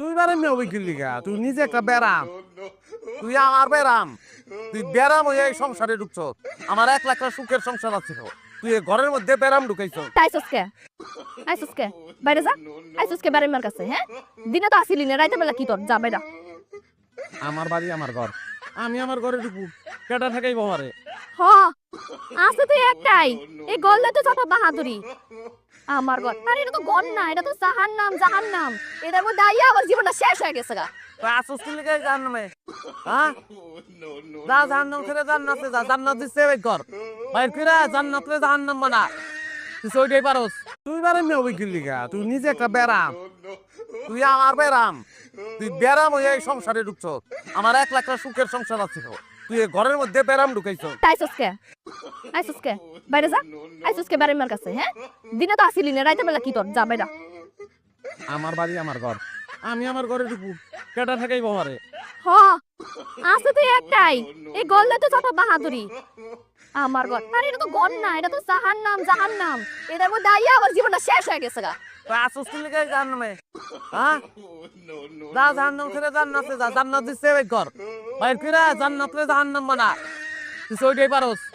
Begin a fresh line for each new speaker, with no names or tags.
তুই বারে মেয়ে গিল্লি গা, তুই নিজে একটা ব্যারাম, তুই আমার ব্যারাম, তুই ব্যারাম হয়ে এই সংসারে ঢুকছ। আমার 1 লাখ সুখের সংসার আছে, তুই এই ঘরের মধ্যে ব্যারাম ঢুকাইছ।
তাইছসকে আইছসকে বাইরে যা। আইছসকে বাড়ির মার কাছে, হ্যাঁ? দিনে তো আসিলি না, রাইতে বেলা কি তোর? যা বাইরা।
আমার বাড়ি আমার ঘর, আমি আমার ঘরে ঢুকু, কেটা থাকাই বাবারে।
হ, আছে তো একটাই, এই গল্লে তো যত বাহাদুরি। আমার ঘর, আরে এটা তো ঘর না, এটা তো জাহান্নাম। এটার মধ্যে আইয়া আমার জীবনটা শেষ হয়ে গেছে গা।
তুই আসস কি লিগে জাহান্নামে? হ্যাঁ, যা জাহান্নাম ছেড়ে জান্নাতে যা, জান্নাত দিচ্ছে এই ঘর বাইর করে জান্নাতে জাহান্নাম বানা। তুই ওইটাই পারস। তুই বারে মেয়ে গিল্লি গা, তুই নিজে একটা ব্যারাম, তুই আমার ব্যারাম, তুই ব্যারাম হয়ে এই সংসারে ঢুকছ। আমার 1 লাখ সুখের সংসার আছে, তুই এই ঘরের মধ্যে ব্যারাম ঢুকাইছ।
আইছসকে বাইরে যা। আইছসকে বাড়ির মার কাছে, হ্যাঁ? দিনে তো আসিলি না, রাইতে বেলা কি তোর? যা বাইরা।
আমার বাড়ি আমার ঘর, আমি আমার ঘরে ঢুকু, কেটা থাকাই বাবারে।
হ, আছে তো একটাই, এই গল্লে তো যত বাহাদুরি। আমার ঘর, আরে এটা তো ঘর না, এটা তো জাহান্নাম। এটার মধ্যে আইয়া আমার জীবনটা শেষ হয়ে গেছে গা।
তুই আসস কি লিগে জাহান্নামে? হ্যাঁ, যা জাহান্নাম ছেড়ে জান্নাতে যা, জান্নাত দিচ্ছে এই ঘর বাইর করে জান্নাতে জাহান্নাম বানা। তুই ওইটাই পারস।